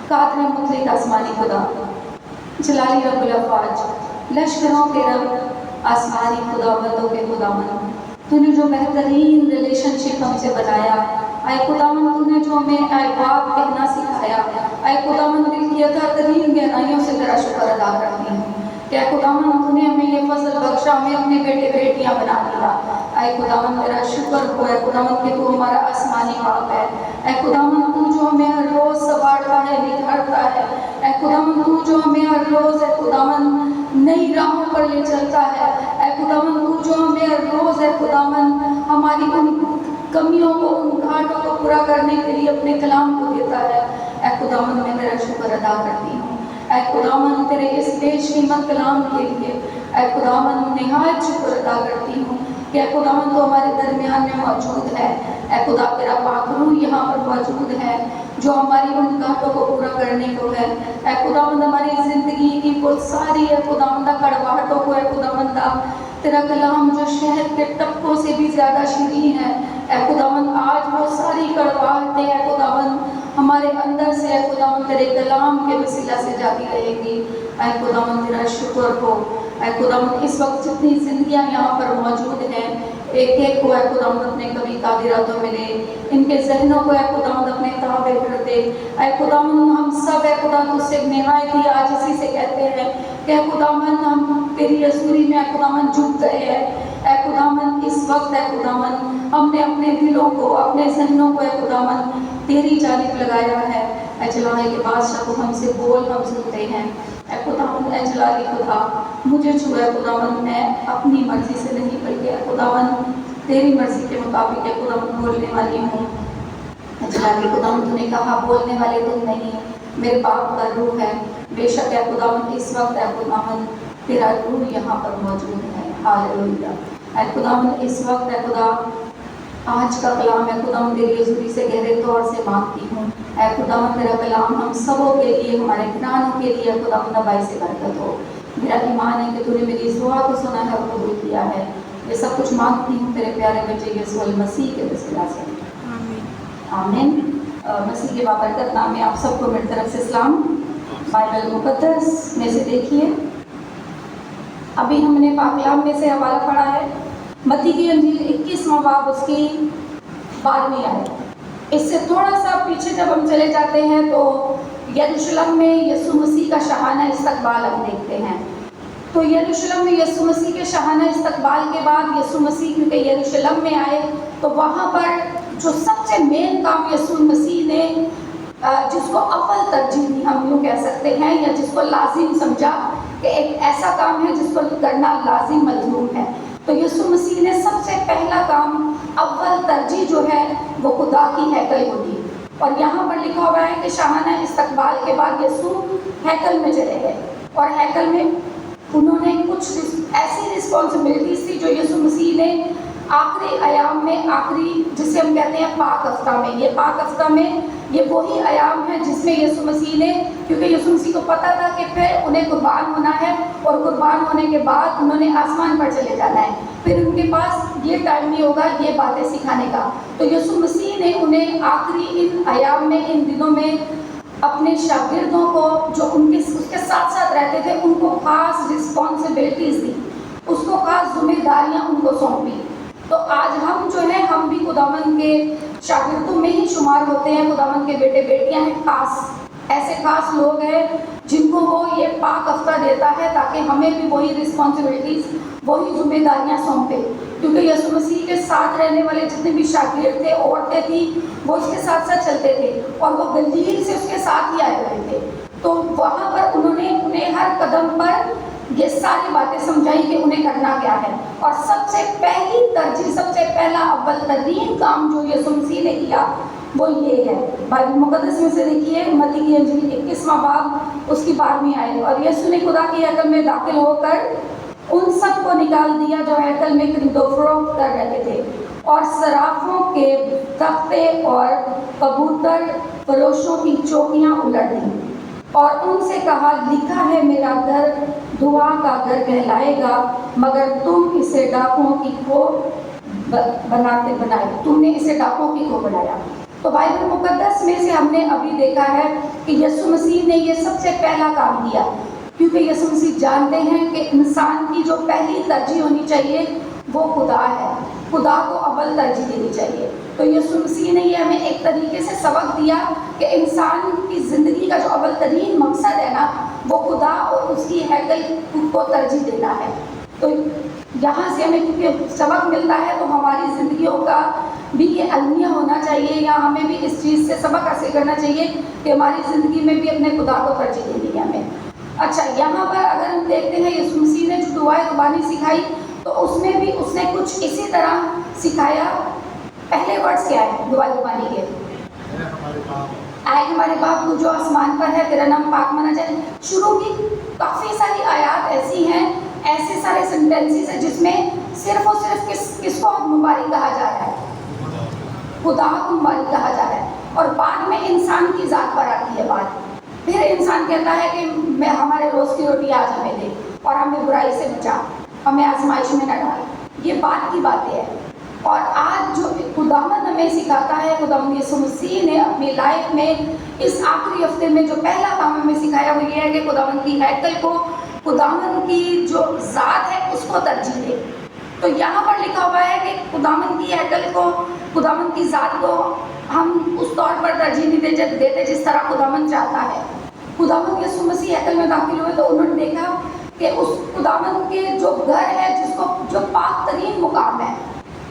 قادر مطلق آسمانی خدا، جلالی رب الافواج، لشکروں کے رب، آسمانی خدا، بندوں کے خداوند، تو نے جو بہترین ریلیشن شپ ہم سے بنایا، اے خداوند تو نے جو ہمیں اے باپ کہنا سکھایا، اے خداوند دل کی عطا ترین گہرائیوں سے تیرا شکر ادا کرتی ہوں کہ اے خداوند تو نے ہمیں یہ فضل بخشا، ہمیں اپنے بیٹے بیٹیاں بنا دیا۔ اے خداوند تیرا شکر ہو اے خداوند کہ تو ہمارا آسمانی باپ ہے، اے خداوند تو جو ہمیں ہر روز سنوارتا ہے، نکھارتا ہے، اے خداوند تو جو ہمیں ہر روز اے خداوند نئی راہوں پر لے چلتا ہے، اے خداوند تو جو ہمیں ہر روز اے خداوند ہماری ان کمیوں کو، ان گھاٹوں کو پورا کرنے کے لیے اپنے کلام کو دیتا ہے۔ اے خداوند میں تیرا شکر ادا کرتی ہوں، اے خداوند تیرے اس بیش قیمت کلام کے لیے، اے خداوند نہایت شکر ادا کرتی ہوں کہ اے خداوند تو ہمارے درمیان میں موجود ہے، اے خدا تیرا پاک روح یہاں پر موجود ہے جو ہماری ان گھاٹوں کو پورا کرنے کو ہے۔ اے خداوند ہماری زندگی کی وہ ساری اے خداوند کڑواہٹوں کو، اے خداوند تیرا کلام جو شہد کے ٹپکوں سے بھی زیادہ شیریں ہے، اے خداوند آج وہ ساری کڑواہٹیں اے خداوند ہمارے اندر سے اے خداوند تیرے کلام کے وسیلہ سے جاتی رہے گی۔ اے خداوند تیرا شکر ہو، اے خداوند اس وقت جتنی زندگیاں یہاں پر موجود ہیں، ایک ایک کو اے خداوند اپنے کبھی قادراتوں میں لے، ان کے ذہنوں کو اے خداوند اپنے تابع کر دے۔ اے خداوند ہم سب اے خدا تجھ سے نہایت ہی عاجزی سے کہتے ہیں کہ اے خداوند ہم تیری حضوری میں اے خداوند جھک گئے ہیں۔ اے خداوند اس وقت اے خداوند ہم نے اپنے دلوں کو، اپنے ذہنوں کو اے خداوند تیری جانب لگایا ہے۔ اے جلالی کے بادشاہ تو ہم سے بول، ہم سنتے ہیں۔ اے خداوند اے جلالی خدا مجھے چھو اے خداوند، میں اپنی مرضی سے نہیں بلکہ اے خداوند تیری مرضی کے مطابق اے خداوند بولنے والی ہوں۔ اے جلالی خداوند تو نے کہا بولنے والے تم نہیں، میرے باپ کا روح ہے۔ بے شک اے خداوند اس وقت اے خداوند تیرا روح یہاں پر موجود ہے۔ ہاللویا۔ اے خداوند اس وقت اے خدا آج کا کلام اے خداوند تیری حضوری سے گہرے طور سے مانگتی ہوں۔ اے خداوند تیرا کلام ہم سبوں کے لیے، ہمارے گھرانوں کے لیے اے خداوند باعث برکت ہو۔ میرا ایمان ہے کہ تو نے میری اس دعا کو سنا ہے اور قبول کیا ہے۔ یہ سب کچھ مانگتی ہوں تیرے پیارے بچے یسوع المسیح کے وسیلہ سے، آمین۔ مسیح کے بابرکت نام میں آپ سب کو میری طرف سے سلام۔ بائبل مقدس میں سے دیکھیے، ابھی ہم نے پاک کلام میں سے حوالہ پڑھا ہے متی کی انجیل 21واں باب اس کی 12ویں آیت۔ اس سے تھوڑا سا پیچھے جب ہم چلے جاتے ہیں تو یروشلم میں یسوع مسیح کا شاہانہ استقبال ہم دیکھتے ہیں۔ تو یروشلم میں یسوع مسیح کے شاہانہ استقبال کے بعد یسوع مسیح کیونکہ یروشلم میں آئے تو وہاں پر جو سب سے مین کام یسوع مسیح نے جس کو اول ترجیح دی ہم یوں کہہ سکتے ہیں، یا جس کو لازم سمجھا کہ ایک ایسا کام ہے جس کو کرنا لازم ملزوم ہے، تو یسوع مسیح نے سب سے پہلا کام اول ترجیح جو ہے وہ خدا کی ہیکل کو دی۔ اور یہاں پر لکھا ہوا ہے کہ شاہانہ استقبال کے بعد یسوع ہیکل میں چلے گئے، اور ہیکل میں انہوں نے کچھ ایسی رسپانسبلٹیز تھی جو یسوع مسیح نے آخری ایام میں، آخری جسے ہم کہتے ہیں پاک ہفتہ میں، یہ پاک ہفتہ میں یہ وہی ایام ہے جس میں یسوع مسیح نے، کیونکہ یسوع مسیح کو پتہ تھا کہ پھر انہیں قربان ہونا ہے، اور قربان ہونے کے بعد انہوں نے آسمان پر چلے جانا ہے، پھر ان کے پاس یہ ٹائم نہیں ہوگا یہ باتیں سکھانے کا۔ تو یسوع مسیح نے انہیں آخری ان ایام میں، ان دنوں میں اپنے شاگردوں کو جو اس کے ساتھ ساتھ رہتے تھے ان کو خاص رسپانسبلٹیز دی، اس کو خاص ذمہ داریاں ان کو سونپی۔ تو آج ہم جو ہیں ہم بھی خداوند کے شاگردوں میں ہی شمار ہوتے ہیں، خداوند کے بیٹے بیٹیاں ہیں، خاص ایسے خاص لوگ ہیں جن کو وہ یہ پاک ہفتہ دیتا ہے تاکہ ہمیں بھی وہی رسپانسبلٹیز، وہی ذمہ داریاں سونپے، کیونکہ یسوع مسیح کے ساتھ رہنے والے جتنے بھی شاگرد تھے، عورتیں تھیں، وہ اس کے ساتھ ساتھ چلتے تھے اور وہ گلیل سے اس کے ساتھ ہی آئے ہوئے تھے۔ تو وہاں پر انہوں نے انہیں ہر قدم پر یہ ساری باتیں سمجھائی کہ انہیں کرنا کیا ہے، اور سب سے پہلی ترجیح، سب سے پہلا اول ترین کام جو یسوع مسیح نے کیا وہ یہ ہے۔ بائبل مقدس میں سے دیکھیے متی کی انجیل 21واں باب اس کی 12ویں آیت، اور یسوع نے خدا کی ہیکل میں داخل ہو کر ان سب کو نکال دیا جو ہیکل میں خرید و فروخت کر رہے تھے، اور صرافوں کے تختے اور کبوتر فروشوں کی چوکیاں الٹ دیں، اور ان سے کہا لکھا ہے میرا گھر دعا کا گھر کہلائے گا، مگر تم اسے ڈاکوؤں کی کھو بنائے، تم نے اسے ڈاکوؤں کی کھو بنایا۔ تو بائبل مقدس میں سے ہم نے ابھی دیکھا ہے کہ یسوع مسیح نے یہ سب سے پہلا کام کیا، کیونکہ یسوع مسیح جانتے ہیں کہ انسان کی جو پہلی ترجیح ہونی چاہیے وہ خدا ہے، خدا کو اول ترجیح دینی چاہیے۔ تو یسوع مسیح نے یہ ہمیں ایک طریقے سے سبق دیا کہ انسان کی زندگی کا جو اول ترین مقصد ہے نا، وہ خدا اور اس کی ہیکل کو ترجیح دینا ہے۔ تو یہاں سے ہمیں کیونکہ سبق ملتا ہے تو ہماری زندگیوں کا بھی یہ المیہ ہونا چاہیے، یا ہمیں بھی اس چیز سے سبق حاصل کرنا چاہیے کہ ہماری زندگی میں بھی اپنے خدا کو ترجیح دینی ہے ہمیں۔ اچھا، یہاں پر اگر ہم دیکھتے ہیں یسوع مسیح نے جو دعائے ربانی سکھائی تو اس میں بھی اس نے کچھ اسی طرح سکھایا۔ پہلے ورڈز کیا ہے دعائے ربانی کے؟ اے ہمارے باپ تو جو آسمان پر ہے، تیرا نام پاک مانا جائے۔ شروع کی کافی ساری آیات ایسی ہیں، ایسے سارے سینٹینسز ہیں جس میں صرف اور صرف کس کو مبارک کہا جا رہا ہے؟ خدا کو مبارک کہا جا رہا ہے، اور بعد میں انسان کی ذات پر آتی ہے بات۔ پھر انسان کہتا ہے کہ میں ہمارے روز کی روٹی آج ہمیں دے اور ہمیں برائی سے بچا، ہمیں آزمائش میں نہ ڈال۔ یہ بات کی باتیں ہیں، اور آج جو خداوند ہمیں سکھاتا ہے، خداوند یسوع مسیح نے اپنی لائف میں اس آخری ہفتے میں جو پہلا کام ہمیں سکھایا وہ یہ ہے کہ خداوند کی ہیکل کو، خداوند کی جو ذات ہے اس کو ترجیح دے۔ تو یہاں پر لکھا ہوا ہے کہ خداوند کی ہیکل کو، خداوند کی ذات کو ہم اس طور پر ترجیح نہیں دیتے جس طرح خداوند چاہتا ہے۔ خداوند یسوع مسیح ہیکل میں داخل ہوئے تو انہوں نے دیکھا کہ اس خداوند کے جو گھر ہے، جس کو جو پاک ترین مقام ہے،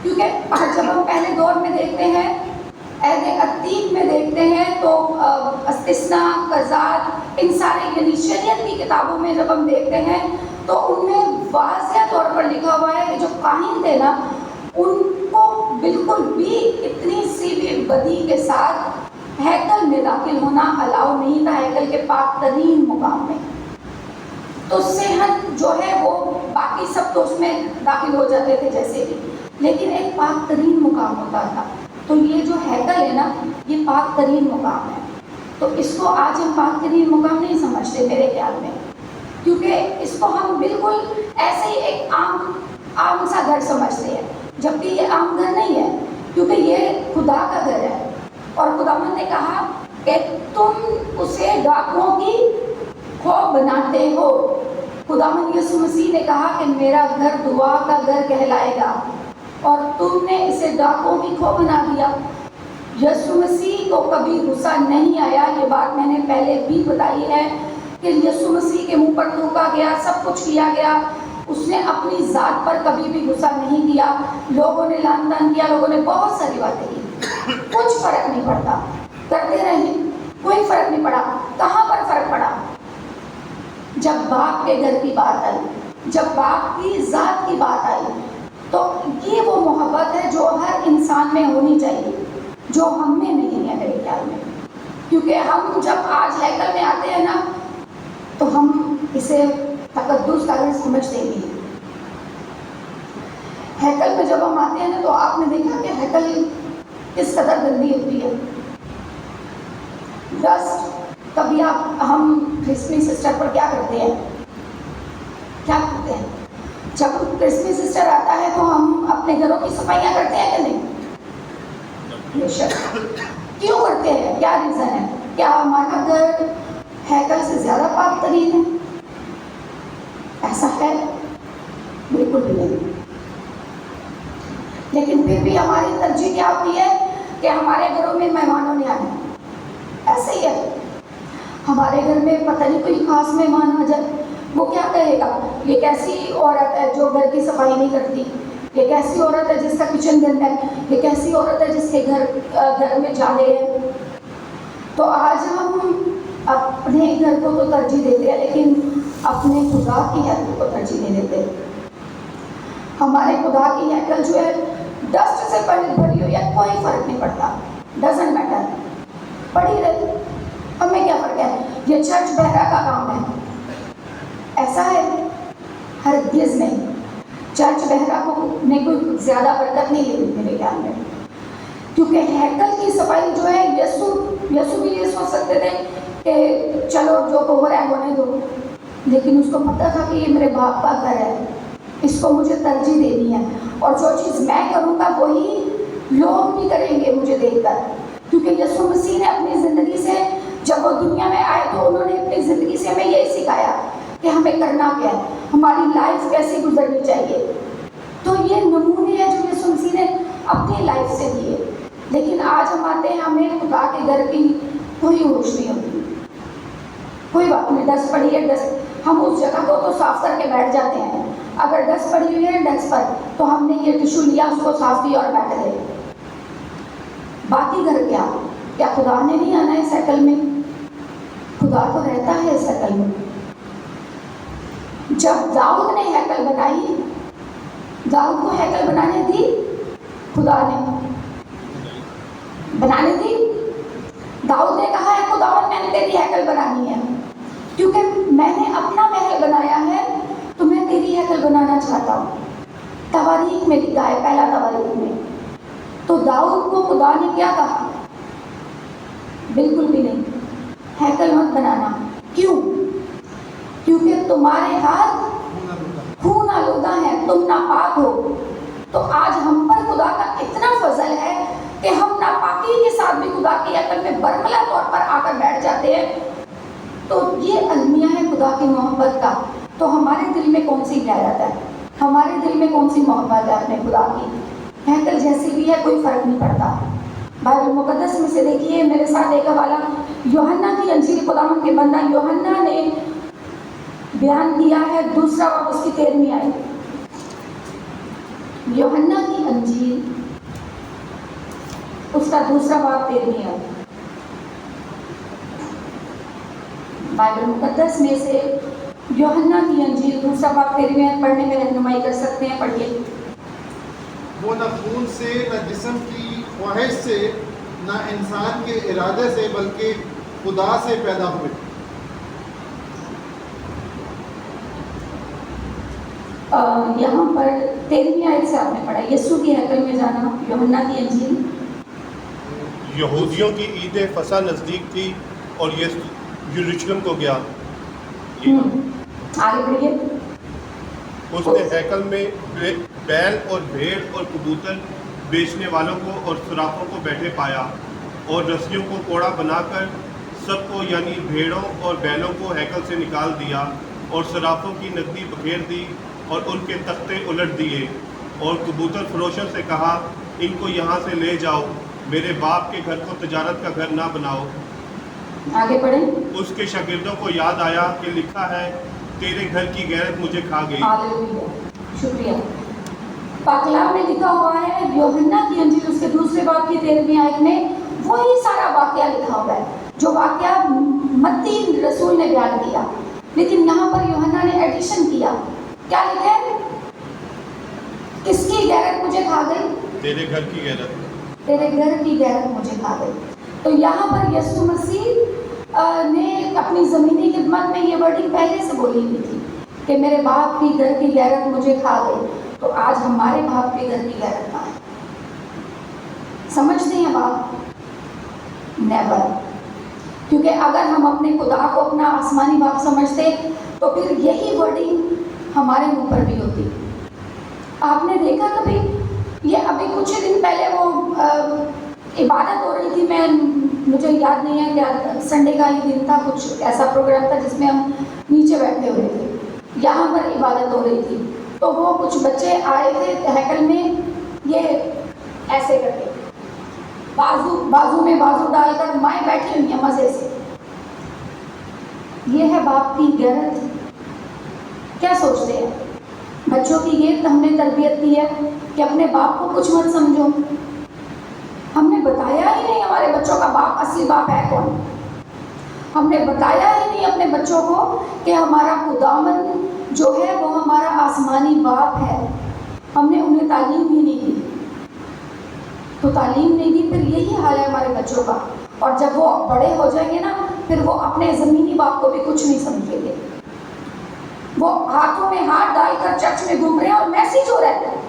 کیونکہ جب ہم پہلے دور میں دیکھتے ہیں، عہد عتیق میں دیکھتے ہیں تو استثناء، قضات، ان سارے یعنی شریعت کی کتابوں میں جب ہم دیکھتے ہیں تو ان میں واضح طور پر لکھا ہوا ہے کہ جو کاہن تھے نا، ان کو بالکل بھی اتنی سی بھی بدی کے ساتھ ہیکل میں داخل ہونا الاؤ نہیں تھا، ہیکل کے پاک ترین مقام میں۔ تو صحت جو ہے وہ باقی سب تو اس میں داخل ہو جاتے تھے جیسے بھی، لیکن ایک پاک ترین مقام ہوتا تھا۔ تو یہ جو ہیکل ہے نا، یہ پاک ترین مقام ہے۔ تو اس کو آج ہم پاک ترین مقام نہیں سمجھتے میرے خیال میں، کیونکہ اس کو ہم بالکل ایسے ہی ایک عام سا گھر سمجھتے ہیں، جبکہ یہ عام گھر نہیں ہے، کیونکہ یہ خدا کا گھر ہے۔ اور خداوند نے کہا کہ تم اسے ڈاکوؤں کی کھو بناتے ہو۔ خداوند یسوع مسیح نے کہا کہ میرا گھر دعا کا گھر کہلائے گا، اور تم نے اسے ڈاکوؤں کی کھو بنا دیا۔ یسوع مسیح کو کبھی غصہ نہیں آیا، یہ بات میں نے پہلے بھی بتائی ہے کہ یسوع مسیح کے منہ پر تھوکا گیا، سب کچھ کیا گیا، اس نے اپنی ذات پر کبھی بھی غصہ نہیں کیا۔ لوگوں نے لعن طعن کیا، لوگوں نے بہت ساری باتیں کی، کچھ فرق نہیں پڑتا، کرتے رہے، کوئی فرق نہیں پڑا۔ کہاں پر فرق پڑا؟ جب باپ کے گھر کی بات آئی، جب باپ کی ذات کی بات آئی، تو یہ وہ محبت ہے جو ہر انسان میں ہونی چاہیے، جو ہم میں نہیں ہے میرے خیال میں۔ کیونکہ ہم جب آج ہیکل میں آتے ہیں نا تو ہم اسے تقدس کا گھر سمجھتے ہی ہیں۔ ہیکل میں جب ہم آتے ہیں نا تو آپ نے دیکھا کہ ہیکل کس قدر گندی ہوتی ہے، ڈسٹ۔ کبھی ہم کرسمس سسٹر پر کیا کرتے ہیں؟ جب کرسمس سسٹر آتا ہے تو ہم اپنے گھروں کی صفائیاں کرتے ہیں کہ نہیں؟ بے شک۔ کیوں کرتے ہیں؟ کیا ریزن ہے؟ کیا ہمارا گھر ہیکل سے زیادہ پاک ترین ہے؟ ایسا ہے؟ بالکل بھی نہیں۔ لیکن پھر بھی ہماری ترجیح کیا ہوتی ہے کہ ہمارے گھروں میں مہمانوں نے آنا ہے۔ ایسے ہی ہے، ہمارے گھر میں پتہ نہیں کوئی خاص مہمان آ جائے، وہ کیا کہے گا؟ یہ کیسی عورت ہے جو گھر کی صفائی نہیں کرتی، یہ کیسی عورت ہے جس کا کچن گندا ہے، یہ کیسی عورت ہے جس کے گھر میں جالے ہیں۔ تو آج ہم اپنے گھر کو تو ترجیح دیتے ہیں، لیکن اپنے خدا کی ہیکل کو ترجیح نہیں دیتے۔ ہمارے خدا کی ہیکل جو ہے ڈسٹ سے بھری ہوئی ہے، کوئی فرق نہیں پڑتا، ڈزنٹ میٹر، پڑی رہے، ہمیں کیا فرق ہے؟ یہ چرچ بہرا کا کام ہے، ایسا ہے؟ ہرگز نہیں۔ چرچ بہرا کو نے کوئی زیادہ برکت نہیں لی میرے خیال میں، کیونکہ ہیکل کی صفائی جو ہے یسوع بھی یہ سوچ سکتے تھے کہ چلو جو ہو رہا ہے ہونے دو، لیکن اس کو پتہ تھا کہ یہ میرے باپ کا گھر ہے، اس کو مجھے ترجیح دینی ہے، اور جو چیز میں کروں گا وہی لوگ بھی کریں گے مجھے دیکھ کر۔ کیونکہ یسوع مسیح نے اپنی زندگی سے، جب وہ دنیا میں آئے تو انہوں نے اپنی زندگی سے ہمیں یہی سکھایا کہ ہمیں کرنا کیا ہے، ہماری لائف کیسی گزرنی چاہیے. تو یہ نمونے ہیں جو یسوع مسیح نے اپنی لائف سے دیے. لیکن آج ہم آتے ہیں، ہمیں خدا کے گھر کی کوئی ہوش نہیں ہوتی. کوئی بات نہیں، ڈسٹ پڑی ہے، ڈسٹ، ہم اس جگہ کو تو صاف کر کے بیٹھ جاتے ہیں. اگر ڈسٹ پڑی ہوئی ہے ڈیسک پر تو ہم نے یہ ٹشو لیا، اس کو صاف کیا اور بیٹھ گئے. باقی گھر کیا خدا نے نہیں آنا ہے اس ہیکل میں؟ خدا تو رہتا ہے اس ہیکل میں. جب داؤد نے ہیکل بنائی، داؤد کو ہیکل بنانے دی؟ خدا نے بنانے دی؟ داؤد نے کہا ہے خداوند میں نے تیری ہیکل بنانی ہے، کیونکہ میں نے اپنا محل بنایا ہے تو میں تیری ہیکل بنانا چاہتا ہوں. تواریخ میں لکھا ہے، پہلا تواریخ میں. تو داؤد کو خدا نے کیا کہا؟ بالکل بھی نہیں، ہیکل مت بنانا. کیوں؟ کیونکہ تمہارے ہاتھ خون آلودہ ہیں، تم ناپاک ہو. تو آج ہم پر خدا کا اتنا فضل ہے کہ ہم ناپاکی کے ساتھ بھی خدا کی ہیکل میں برملا طور پر آ کر بیٹھ جاتے ہیں. تو یہ المیہ ہے خدا کی محبت کا. تو ہمارے دل میں کون سی غیرت ہے، ہمارے دل میں کون سی محبت ہے اپنے خدا کی؟ ہیکل جیسی بھی ہے کوئی فرق نہیں پڑتا. بائبل مقدس میں سے دیکھیے میرے ساتھ ایک حوالہ، یوحنا کی انجیل، خداوند کے بندہ یوحنا نے بیان کیا ہے، دوسرا باب اس کی 13ویں آیت. یوحنا کی انجیل اس کا دوسرا باب 13ویں آیت. بائبل مقدس میں سے یوحنا کی انجیل دوسرا باب 13ویں آیت پڑھنے میں رہنمائی کر سکتے ہیں، پڑھیے. وہ نہ خون سے، نہ جسم کی خواہش سے، نہ انسان کے ارادے سے، بلکہ خدا سے پیدا ہوئے. یہاں پر 13ویں آیت سے آپ نے پڑھا یسوع کی ہیکل میں جانا. یوحنا کی انجیل. یہودیوں کی عید فصح نزدیک تھی اور یروشلم کو گیا. آگے بڑھیے. اس نے ہیکل میں بیل اور بھیڑ اور کبوتر بیچنے والوں کو اور صرافوں کو بیٹھے پایا، اور رسیوں کو کوڑا بنا کر سب کو، یعنی بھیڑوں اور بیلوں کو ہیکل سے نکال دیا، اور صرافوں کی نقدی بکھیر دی اور ان کے تختے الٹ دیے، اور کبوتر فروشوں سے کہا ان کو یہاں سے لے جاؤ، میرے باپ کے گھر کو تجارت کا گھر نہ بناؤ. آگے پڑھیں. اس کے شاگردوں کو یاد آیا کہ لکھا ہے تیرے گھر کی غیرت مجھے کھا گئی. ہاللویا، شکریہ. پاک کلام میں لکھا ہوا ہے یوحنا کی انجیل اس کے دوسرے باب کی 13ویں آیت میں وہی سارا واقعہ لکھا ہوا ہے جو واقعہ متی رسول نے بیان کیا، لیکن یہاں پر یوحنا نے ایڈیشن کیا. کیا لکھا ہے؟ کس کی غیرت مجھے کھا گئی؟ تیرے گھر کی غیرت. تیرے گھر کی غیرت مجھے کھا گئی. تو یہاں پر یسوع مسیح نے اپنی زمینی خدمت میں یہ ورڈنگ پہلے سے بولی ہوئی تھی کہ میرے باپ کی گھر کی غیرت مجھے کھا گئی. تو آج ہمارے باپ کے گھر کی غیرت کہاں ہے؟ سمجھتے ہیں باپ؟ نیور. کیونکہ اگر ہم اپنے خدا کو اپنا آسمانی باپ سمجھتے تو پھر یہی ورڈنگ ہمارے منہ پر بھی ہوتی. آپ نے دیکھا کبھی، یہ ابھی کچھ دن پہلے وہ عبادت ہو رہی تھی، مجھے یاد نہیں ہے کیا، سنڈے کا ہی دن تھا، کچھ ایسا پروگرام تھا جس میں ہم نیچے بیٹھے ہوئے تھے، یہاں پر عبادت ہو رہی تھی. تو وہ کچھ بچے آئے تھے ہیکل میں، یہ ایسے کر کے بازو میں بازو ڈال کر مائیں بیٹھی ہوئی ہیں مزے سے. یہ ہے باپ کی غیرت. کیا سوچتے ہیں؟ بچوں کی یہ ہم نے تربیت دی ہے کہ اپنے باپ کو کچھ مت سمجھو. ہم نے بتایا ہی نہیں ہمارے بچوں کا باپ، اصلی باپ ہے کون. ہم نے بتایا ہی نہیں اپنے بچوں کو کہ ہمارا خداوند جو ہے وہ ہمارا آسمانی باپ ہے. ہم نے انہیں تعلیم ہی نہیں دی. تو تعلیم نہیں دی، پھر یہی حال ہے ہمارے بچوں کا. اور جب وہ بڑے ہو جائیں گے نا، پھر وہ اپنے زمینی باپ کو بھی کچھ نہیں سمجھیں گے. وہ ہاتھوں میں ہاتھ ڈال کر چرچ میں گھوم رہے ہیں اور میسیج ہو رہا ہے،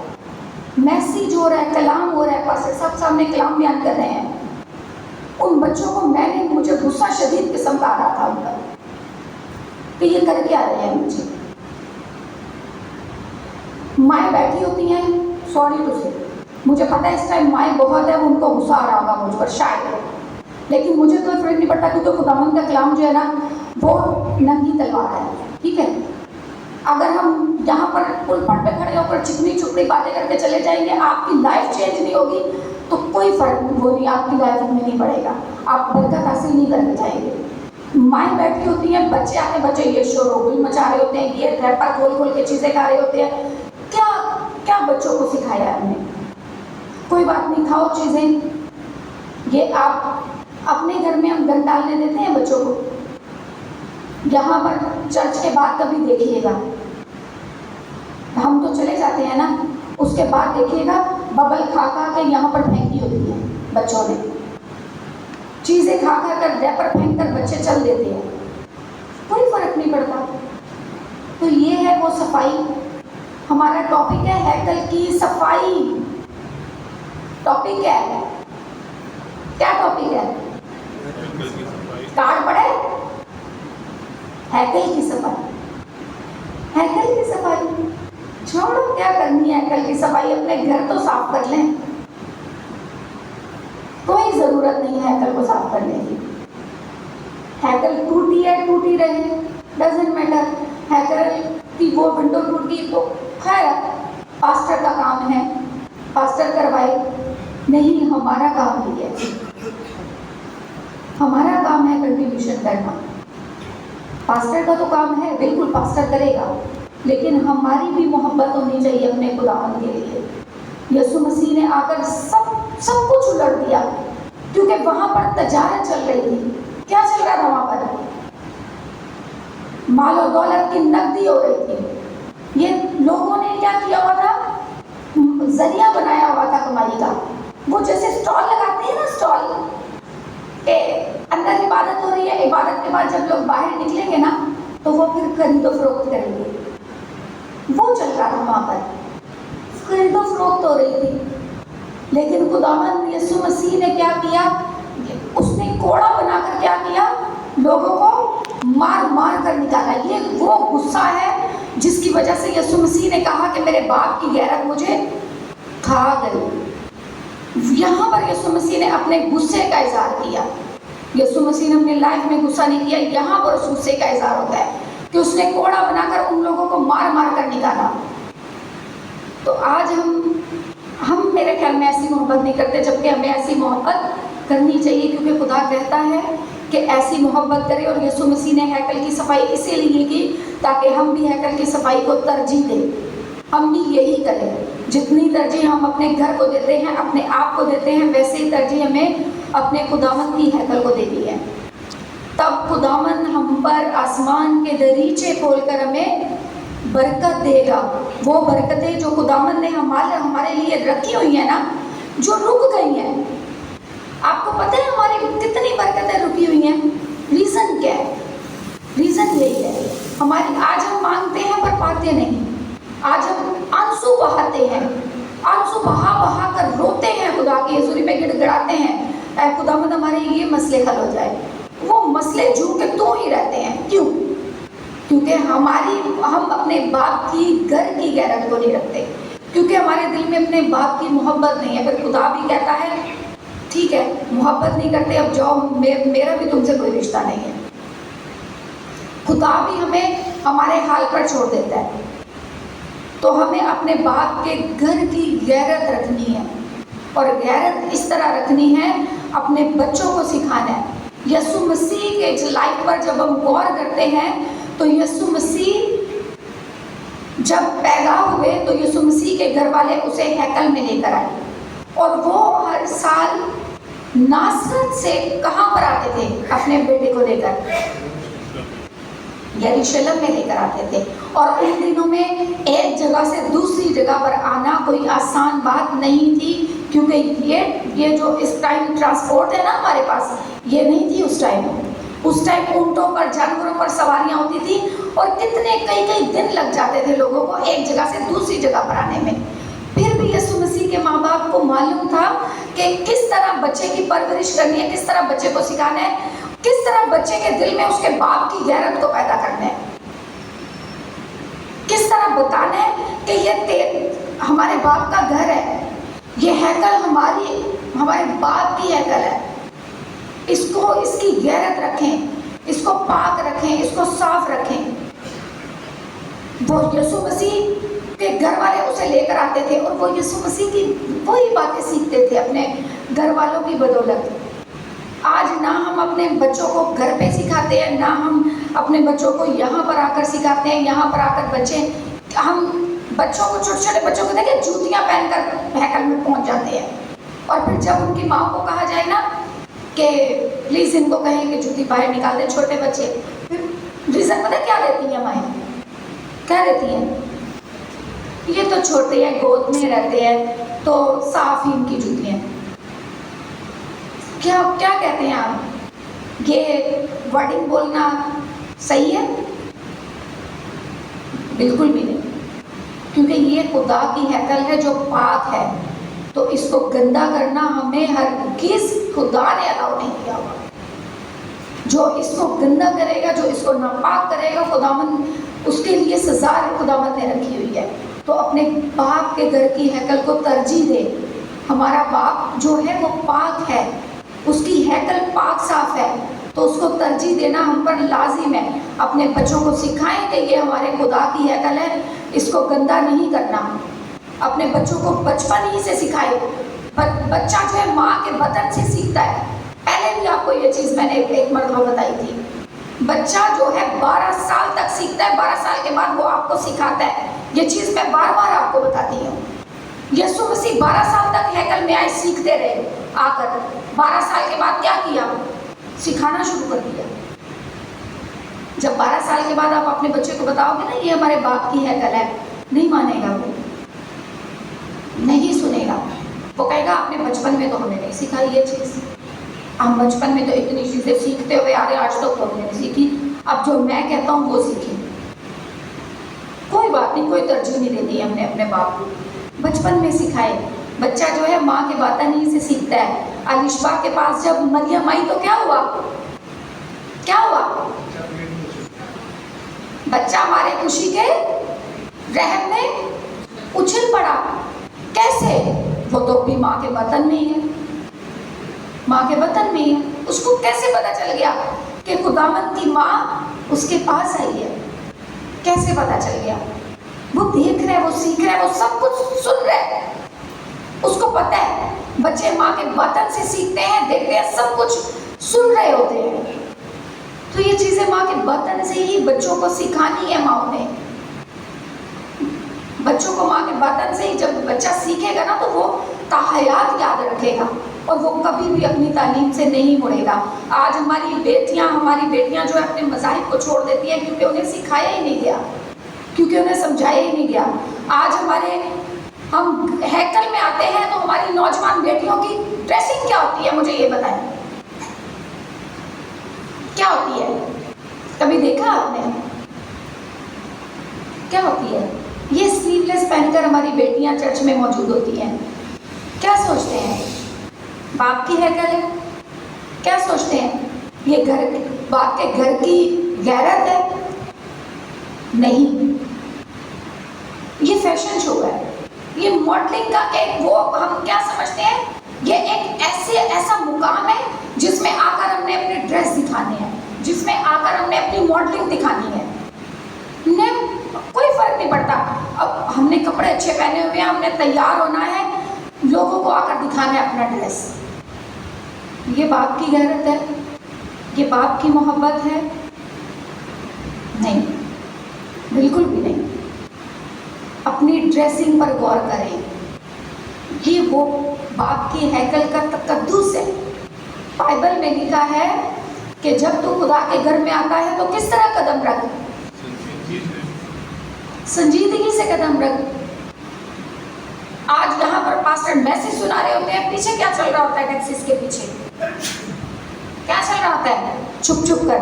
میسیج ہو رہا ہے، کلام ہو رہا ہے، پاسٹر صاحب سامنے کلام بیان کر رہے ہیں. ان بچوں کو مجھے غصہ شدید قسم کا آ رہا تھا ان پر کہ یہ کر کے آ رہے ہیں. مائیں بیٹھی ہوتی ہیں، سوری ٹو سے، مجھے پتا ہے اس ٹائم مائیں بہت ہے، ان کو غصہ آ رہا ہوگا مجھ پر شاید. لیکن مجھے کوئی فرق نہیں پڑتا کیونکہ خداوند کا کلام جو ہے نا وہ ننگی تلوار ہے. ٹھیک ہے, اگر ہم یہاں پر پلپٹ پہ کھڑے ہو کر چکنی چپڑی باتیں کر کے چلے جائیں گے, آپ کی لائف چینج نہیں ہوگی تو کوئی فرق وہ نہیں, آپ کی لائف میں نہیں پڑے گا, آپ برکت حاصل نہیں کرنے جائیں گے. مائیں بیٹھی ہوتی ہیں, بچے آتے ہیں, بچے یہ شور و غل مچا رہے ہوتے ہیں, یہ ریپر کھول کھول کے چیزیں کھا رہے ہوتے ہیں. کیا کیا بچوں کو سکھایا ہے ہم نے؟ کوئی بات نہیں, کھاؤ چیزیں. یہ آپ اپنے گھر میں ہم گن ڈالنے دیتے ہیں بچوں کو؟ یہاں پر چرچ کے بعد کبھی دیکھیے گا, ہم تو چلے جاتے ہیں نا, اس کے بعد دیکھیے گا ببل کھا کھا کے یہاں پر پھینکی ہوتی ہے بچوں نے, چیزیں کھا کھا کر ریپر پھینک کر بچے چل دیتے ہیں, کوئی فرق نہیں پڑتا. تو یہ ہے وہ صفائی. ہمارا ٹاپک ہے ہیکل کی صفائی. ٹاپک کیا ہے؟ کیا ٹاپک ہے؟ کارڈ پڑھے؟ ہیکل کی صفائی. ہیکل کی صفائی چھوڑو, کیا کرنی ہے ہیکل کی صفائی, اپنے گھر تو صاف کر لیں. کوئی ضرورت نہیں ہے ہیکل کو صاف کرنے کی. ہیکل ٹوٹی ہے, ٹوٹی رہے, ڈزنٹ میٹر. ہیکل کی وہ ونڈو ٹوٹ گئی تو خیر پاسٹر کا کام ہے, پاسٹر کروائے. نہیں, ہمارا کام نہیں ہے. ہمارا کام ہے کنٹریبیوشن کرنا. پاسٹر کا تو کام ہے, بالکل پاسٹر کرے گا, لیکن ہماری بھی محبت ہونی چاہیے اپنے خداوند کے لیے. یسوع مسیح نے آ کر سب کچھ الٹ دیا, کیونکہ وہاں پر تجارت چل رہی تھی. کیا چل رہا تھا وہاں پر؟ مال و دولت کی نقدی ہو رہی تھی. یہ لوگوں نے کیا کیا ہوا تھا؟ ذریعہ بنایا ہوا تھا کمائی کا. وہ جیسے اسٹال لگاتے ہیں نا, اسٹال کے اندر عبادت ہو رہی ہے, عبادت کے بعد جب لوگ باہر نکلیں گے نا تو وہ پھر خرید و فروخت کریں گے. وہ چل رہا تھا وہاں پر, خرید و فروخت ہو رہی تھی. لیکن خداوند یسوع مسیح نے کیا کیا؟ اس نے کوڑا بنا کر کیا کیا؟ لوگوں کو مار مار کر نکالا. یہ وہ غصہ ہے جس کی وجہ سے یسوع مسیح نے کہا کہ میرے باپ کی غیرت مجھے کھا گئی. یہاں پر یسوع مسیح نے اپنے غصے کا اظہار کیا. یسوع مسیح نے اپنے لائف میں غصہ نہیں کیا, یہاں پر اس غصے کا اظہار ہوتا ہے کہ اس نے کوڑا بنا کر ان لوگوں کو مار مار کر نکالا. تو آج ہم میرے خیال میں ایسی محبت نہیں کرتے, جبکہ ہمیں ایسی محبت کرنی چاہیے, کیونکہ خدا کہتا ہے کہ ایسی محبت کرے. اور یسوع مسیح نے ہیکل کی صفائی اسی لیے کی تاکہ ہم بھی ہیکل کی صفائی کو ترجیح دیں. ہم بھی یہی کریں. جتنی ترجیح ہم اپنے گھر کو دیتے ہیں, اپنے آپ کو دیتے ہیں, ویسے ہی ترجیح ہمیں اپنے خداوند کی ہیکل کو دینی ہے. تب خداوند ہم پر آسمان کے دریچے کھول کر ہمیں برکت دے گا. وہ برکتیں جو خداوند نے ہمارے لیے رکھی ہوئی ہیں نا, جو رک گئی ہیں. آپ کو پتہ ہے ہماری کتنی برکتیں رکی ہوئی ہیں؟ ریزن کیا ہے؟ ریزن یہی ہے, ہماری آج ہم مانگتے ہیں پر پاتے نہیں. آج ہم آنسو بہاتے ہیں, آنسو بہا بہا کر روتے ہیں, خدا کی حضوری میں گڑ گڑاتے ہیں, اے خداوند ہمارے یہ مسئلے حل ہو جائے. وہ مسئلے جو کہ تو ہی رہتے ہیں. کیوں؟ کیونکہ ہم اپنے باپ کی گھر کی غیرت کو نہیں رکھتے, کیونکہ ہمارے دل میں اپنے باپ کی محبت نہیں ہے. پھر خدا بھی کہتا ہے ٹھیک ہے محبت نہیں کرتے, اب جاؤ, میرا بھی تم سے کوئی رشتہ نہیں ہے. خدا بھی ہمیں ہمارے حال پر چھوڑ دیتا ہے. تو ہمیں اپنے باپ کے گھر کی غیرت رکھنی ہے, اور غیرت اس طرح رکھنی ہے, اپنے بچوں کو سکھانا ہے. یسوع مسیح کے لائف پر جب ہم غور کرتے ہیں تو یسوع مسیح جب پیدا ہوئے تو یسوع مسیح کے گھر والے اسے ہیکل میں لے کر آئے, اور وہ ہر سال ناصرت سے کہاں پر آتے تھے اپنے بیٹے کو لے کر؟ یروشلم میں لے کر آتے تھے. اور ان دنوں میں ایک جگہ سے دوسری جگہ پر آنا کوئی آسان بات نہیں تھی, کیونکہ یہ جو اس ٹائم ٹرانسپورٹ ہے نا ہمارے پاس, یہ نہیں تھی اس ٹائم. اس ٹائم اونٹوں پر, جانوروں پر سواریاں ہوتی تھی, اور کئی دن لگ جاتے تھے لوگوں کو ایک جگہ سے دوسری جگہ پر آنے میں. پھر بھی یسوع مسیح کے ماں باپ کو معلوم تھا کہ کس طرح بچے کی پرورش کرنی ہے, کس طرح بچے کو سکھانا ہے, کس طرح بچے کے دل میں اس کے باپ کی غیرت کو پیدا کرنا ہے, کس طرح بتانا ہے کہ یہ ہمارے باپ کا گھر ہے, یہ ہیکل ہمارے باپ کی ہیکل ہے. اس کو اس کی غیرت رکھیں، اس کو پاک رکھیں، اس کو صاف رکھیں۔ وہ یسوع مسیح کے گھر والے اسے لے کر آتے تھے اور وہ یسوع مسیح کی وہی باتیں سیکھتے تھے اپنے گھر والوں کی بدولت۔ آج نہ ہم اپنے بچوں کو گھر پہ سکھاتے ہیں، نہ ہم اپنے بچوں کو یہاں پر آ کر سکھاتے ہیں۔ یہاں پر آ کر بچے، ہم بچوں کو، چھوٹے چھوٹے بچوں کو دیکھیں جوتیاں پہن کر ہیکل میں پہنچ جاتے ہیں، اور پھر جب ان کی ماں کو کہا جائے نا کہ پلیز ان کو کہیں کہ جوتی باہر نکال دیں، چھوٹے بچے، پھر ریزن پتہ کیا دیتی ہیں مائیں؟ کیا دیتی ہیں؟ یہ تو چھوٹے ہیں، گود میں رہتے ہیں، تو صاف ہی ان کی جوتیاں۔ کیا کہتے ہیں آپ؟ یہ ورڈنگ بولنا صحیح ہے؟ بالکل بھی نہیں، کیونکہ یہ خدا کی ہیکل ہے جو پاک ہے، تو اس کو گندا کرنا ہمیں ہرگز خدا نے الاؤ نہیں کیا ہوا۔ جو اس کو گندا کرے گا، جو اس کو ناپاک کرے گا، خداوند اس کے لیے سزا خداوند نے رکھی ہوئی ہے۔ تو اپنے باپ کے گھر کی ہیکل کو ترجیح دے۔ ہمارا باپ جو ہے وہ پاک ہے، اس کی ہیکل پاک صاف ہے، تو اس کو ترجیح دینا ہم پر لازم ہے۔ اپنے بچوں کو سکھائیں کہ یہ ہمارے خدا کی ہیکل ہے، اس کو گندا نہیں کرنا۔ اپنے بچوں کو بچپن ہی سے سکھائے۔ بچہ جو ہے ماں کے بطن سے سیکھتا ہے۔ پہلے بھی آپ کو یہ چیز میں نے ایک مرتبہ بتائی تھی، بچہ جو ہے 12 سال تک سیکھتا ہے، 12 سال کے بعد وہ آپ کو سکھاتا ہے۔ یہ چیز میں بار بار آپ کو بتاتی ہوں۔ یسوع مسیح 12 سال تک ہیکل میں آئے، سیکھتے رہے، آ کر 12 سال کے بعد کیا کیا؟ سکھانا شروع کر دیا۔ جب 12 سال کے بعد آپ اپنے بچے کو بتاؤ گے نا یہ ہمارے باپ کی ہیکل ہے، نہیں مانے گا، وہ نہیں سنے گا۔ وہ کہے گا آپ نے بچپن میں تو ہمیں نہیں سکھائی یہ چیز، ہم بچپن میں تو اتنی چیزیں سیکھتے ہوئے آ رہے، آج تک تو ہم نے نہیں سیکھی، اب جو میں کہتا ہوں وہ سیکھیں۔ کوئی بات نہیں، کوئی ترجیح نہیں دیتی ہم نے اپنے باپ کو، بچپن میں سکھائے۔ بچہ جو ہے ماں کے باطن ہی سے سیکھتا ہے۔ الشبا کے پاس جب مریم آئی تو کیا ہوا؟ کیا ہوا؟ بچہ ہمارے خوشی کے رحم میں اچھل پڑا۔ کیسے؟ وہ تو بھی ماں کے باطن میں ہی ہے، ماں کے باطن میں ہی ہے۔ اس کو کیسے پتا چل گیا کہ خداوند کی ماں اس کے پاس آئی ہے؟ کیسے پتا چل گیا؟ وہ دیکھ رہے، وہ سیکھ رہے، وہ سب کچھ سن رہے، اس کو پتہ ہے۔ بچے ماں کے باطن سے سیکھتے ہیں، دیکھتے ہیں، سب کچھ سن رہے ہوتے ہیں۔ تو یہ چیزیں ماں کے باطن سے ہی بچوں کو سکھانی ہے ماں نے۔ بچوں کو ماں کے باطن سے ہی جب بچہ سیکھے گا نا تو وہ تاحیات یاد رکھے گا، اور وہ کبھی بھی اپنی تعلیم سے نہیں مڑے گا۔ آج ہماری بیٹیاں جو ہے اپنے مذاہب کو چھوڑ دیتی ہیں کیونکہ انہیں سکھایا ہی نہیں گیا، کیونکہ انہیں سمجھایا ہی نہیں گیا۔ آج ہم ہیکل میں آتے ہیں تو ہماری نوجوان بیٹیوں کی ڈریسنگ کیا ہوتی ہے؟ مجھے یہ بتائیں، کیا ہوتی ہے؟ کبھی دیکھا آپ نے؟ کیا ہوتی ہے؟ یہ سلیو لیس پہن کر ہماری بیٹیاں چرچ میں موجود ہوتی ہیں۔ کیا سوچتے ہیں؟ باپ کی ہیکل ہے؟ کیا سوچتے ہیں؟ یہ باپ کے گھر کی غیرت ہے؟ نہیں، یہ فیشن شو ہے، یہ ماڈلنگ کا ایک وہ ہم کیا سمجھتے ہیں، یہ ایک ایسا مقام ہے جس میں آ کر ہم نے اپنے ڈریس دکھانے ہیں، جس میں آ کر ہم نے اپنی ماڈلنگ دکھانی ہے۔ کوئی فرق نہیں پڑتا، اب ہم نے کپڑے اچھے پہنے ہوئے ہیں، ہم نے تیار ہونا ہے، لوگوں کو آ کر دکھانا ہے اپنا ڈریس۔ یہ باپ کی غیرت ہے؟ یہ باپ کی محبت ہے؟ نہیں، بالکل بھی نہیں۔ اپنی ڈریسنگ پر غور کریں، یہ وہ باپ کی ہیکل کا تقدس ہے۔ بائبل میں لکھا ہے کہ جب تو خدا کے گھر میں آتا ہے تو کس طرح قدم رکھ؟ سنجیدگی سے قدم رکھ۔ آج یہاں پر پاسٹر میسج سنا رہے ہوتے ہیں، پیچھے کیا چل رہا ہوتا ہے؟ ٹیکسیز کے پیچھے کیا چل رہا ہوتا ہے؟ چھپ چھپ کر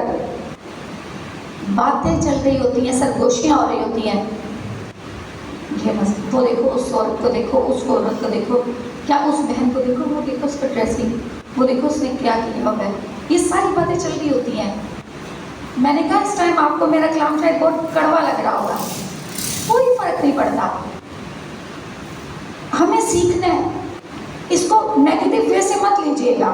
باتیں چل رہی ہوتی ہیں، سرگوشیاں ہو رہی ہوتی ہیں۔ یہ مسجد، وہ دیکھو اس عورت کو، دیکھو اس عورت کو، دیکھو کیا اس بہن کو، دیکھو وہ، دیکھو اس کا ڈریسنگ، وہ دیکھو اس نے کیا کیا ہوا ہے۔ یہ ساری باتیں چل رہی ہوتی ہیں۔ میں نے کہا اس ٹائم آپ کو میرا کلام شاید بہت کڑوا لگ رہا ہوگا، کوئی فرق نہیں پڑتا۔ ہمیں سیکھنا ہے، اس کو نیگیٹو وے سے مت لیجیے گا۔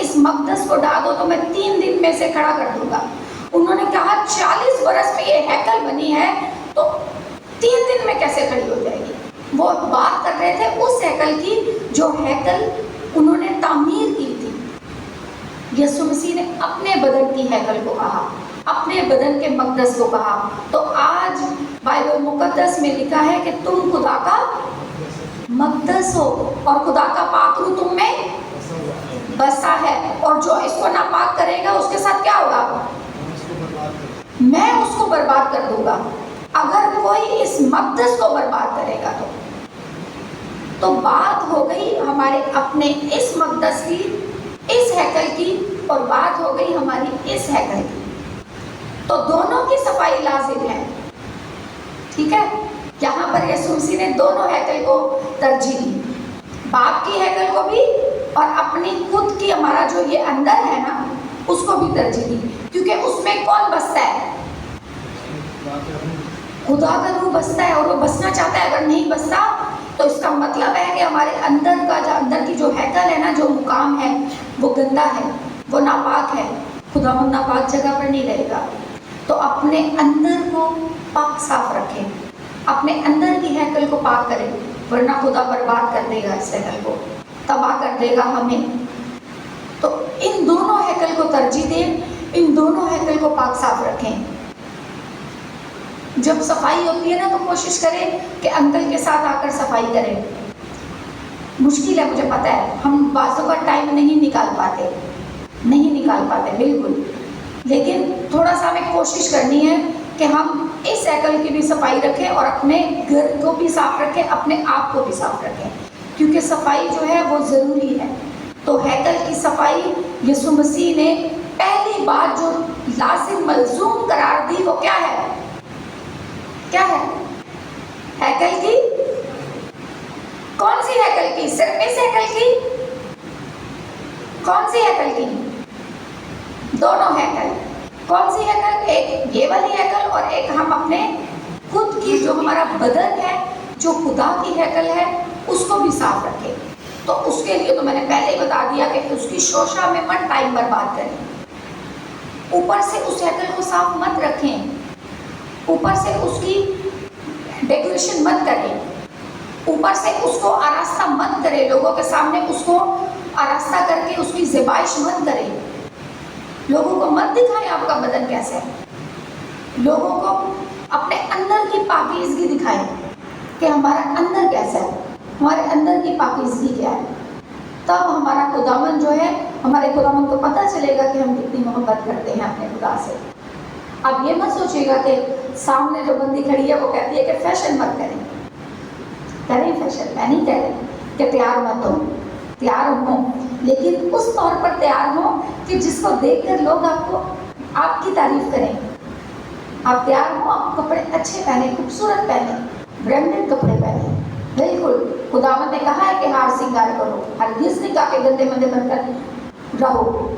اس مقدس کو ڈھا دو تو میں 3 دن میں سے کھڑا کر دوں گا. انہوں نے کہا 40 برس میں یہ ہیکل بنی ہے تو 3 دن میں کیسے کھڑی ہو جائے گی. وہ بات کر رہے تھے اس ہیکل کی جو ہیکل انہوں نے تعمیر کی تھی. یسوع مسیح نے اپنے بدن کی ہیکل کو کہا, اپنے بدن کے مقدس کو کہا. تو آج بائبل مقدس میں لکھا ہے کہ تم خدا کا مقدس ہو اور خدا کا پاک روح تم میں بسا ہے, اور جو اس کو ناپاک کرے گا اس کے ساتھ کیا ہوگا؟ میں اس کو برباد کر دوں گا. اگر کوئی اس مقدس کو برباد کرے گا تو بات ہو گئی ہمارے اپنے اس مقدس کی, اس ہیکل کی, اور بات ہو گئی ہماری اس ہیکل کی. تو دونوں کی صفائی لازم ہے. ٹھیک ہے, یہاں پر یسوع مسیح نے دونوں ہیکل کو ترجیح دی, باپ کی ہیکل کو بھی اور اپنی خود کی ہمارا جو یہ اندر ہے نا اس کو بھی ترجیح دی, کیونکہ اس میں کون بستا ہے؟ خدا کا روح بستا ہے, اور وہ بسنا چاہتا ہے. اگر نہیں بستا تو اس کا مطلب ہے کہ ہمارے اندر کا جو اندر کی جو ہیکل ہے نا, جو مقام ہے وہ گندا ہے, وہ ناپاک ہے. خداوند ناپاک جگہ پر نہیں رہے گا. تو اپنے اندر کو پاک صاف رکھیں, اپنے اندر کی ہیکل کو پاک کریں, ورنہ خدا برباد کر دے گا, اس ہیکل کو تباہ کر دے گا ہمیں. تو ان دونوں ہیکل کو ترجیح دیں, ان دونوں ہیکل کو پاک صاف رکھیں. جب صفائی ہوتی ہے نا تو کوشش کریں کہ انکل کے ساتھ آ کر صفائی کریں. مشکل ہے, مجھے پتہ ہے, ہم بعضوں کا ٹائم نہیں نکال پاتے بالکل, لیکن تھوڑا سا ہمیں کوشش کرنی ہے کہ ہم اس ہیکل کی بھی صفائی رکھیں اور اپنے گھر کو بھی صاف رکھیں, اپنے آپ کو بھی صاف رکھیں, کیونکہ صفائی جو ہے وہ ضروری ہے. تو ہیکل کی صفائی یسوع مسیح نے پہلی بات جو لازم ملزوم قرار دی وہ کیا ہے؟ ہیکل کی. کون سی ہیکل کی؟ صرف اس ہیکل کی؟ کون سی ہیکل کی؟ دونوں ہیکل. کون سی ہیکل؟ ایک یہ والی ہیکل, اور ایک ہم اپنے خود کی جو ہمارا بدن ہے, جو خدا کی ہیکل ہے, اس کو بھی صاف رکھیں. تو اس کے لیے تو میں نے پہلے ہی بتا دیا کہ اس کی شوشا میں مت ٹائم برباد کریں. اوپر سے اس ہیکل کو صاف مت رکھیں, اوپر سے اس کی ڈیکوریشن مت کریں, اوپر سے اس کو آراستہ مت کریں, لوگوں کے سامنے اس کو آراستہ کر کے اس کی ذبائش مت کریں. لوگوں کو مت دکھائیں آپ کا بدن کیسے ہے, لوگوں کو اپنے اندر کی پاکیزگی دکھائیں کہ ہمارا اندر کیسا ہے, ہمارے اندر کی پاکیزگی کیا ہے. تب ہمارا خداوند جو ہے, ہمارے خداوند کو پتہ چلے گا کہ ہم کتنی محبت کرتے ہیں اپنے خدا سے. اب یہ مت سوچیے گا کہ سامنے جو بندی کھڑی ہے وہ کہتی ہے کہ فیشن مت کریں فیشن. میں نہیں کہہ رہی کہ تیار مت ہو, تیار ہوں, لیکن اس طور پر تیار ہوں کہ جس کو دیکھ کر لوگ آپ کی تعریف کریں. آپ تیار ہوں, آپ کپڑے اچھے پہنیں, خوبصورت پہنیں, برانڈڈ کپڑے پہنیں. بالکل خداوند نے کہا ہے کہ ہار سنگار کرو, ہرگز نہیں کہا کہ گندے مندے بن کر رہو.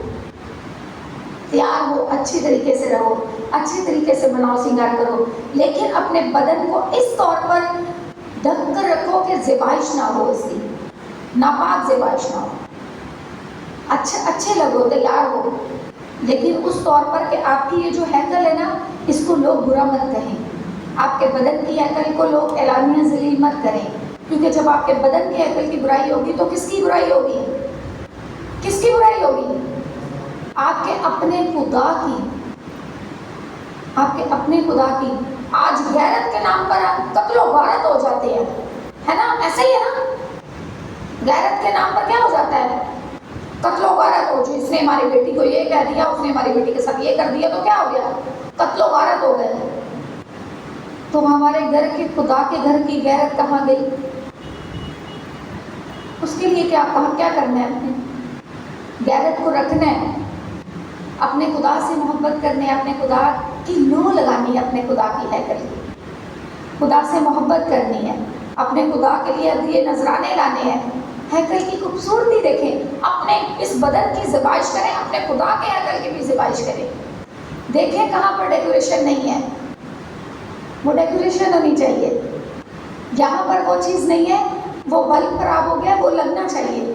تیار ہو, اچھی طریقے سے رہو, اچھی طریقے سے بناؤ سنگار کرو, لیکن اپنے بدن کو اس طور پر ڈھک کر رکھو کہ ذبائش نہ ہو, اس کی ناپاک ذبائش نہ ہو. اچھے لگو, تیار ہو, لیکن اس طور پر کہ آپ کی یہ جو ہیکل ہے نا, اس کو لوگ برا مت کہیں. آپ کے بدن کی ہیکل کو لوگ اعلانیہ ذلیل مت کریں, کیونکہ جب آپ کے بدن کی ہیکل کی برائی ہوگی تو کس کی برائی ہوگی؟ کس کی برائی ہوگی؟ آپ کے اپنے خدا کی. آپ کے اپنے خدا کی. آج غیرت کے نام پر قتل و غارت ہو جاتے ہیں, ہے نا, ایسا ہی ہے نا. غیرت کے نام پر کیا ہو جاتا ہے؟ قتل و غارت ہو. جو اس نے ہماری بیٹی کو یہ کہہ دیا, اس نے ہماری بیٹی کے ساتھ یہ کر دیا, تو کیا ہو گیا؟ قتل و غارت ہو گئے. تو ہمارے گھر کے خدا کے گھر کی غیرت کہاں گئی؟ اس کے لیے کیا کرنا ہے؟ اپنے غیرت کو رکھنا ہے, اپنے خدا سے محبت کرنے, اپنے خدا کی لو لگانی ہے, اپنے خدا کی ہیکل کی, خدا سے محبت کرنی ہے, اپنے خدا کے لیے ہدیے نذرانے لانے ہیں. ہیکل کی خوبصورتی دیکھیں, اپنے اس بدن کی ذبائش کریں, اپنے خدا کے ہیکل کی بھی ذبائش کریں. دیکھیں کہاں پر ڈیکوریشن نہیں ہے, وہ ڈیکوریشن ہونی چاہیے. جہاں پر وہ چیز نہیں ہے, وہ بلب خراب ہو گیا, وہ لگنا چاہیے.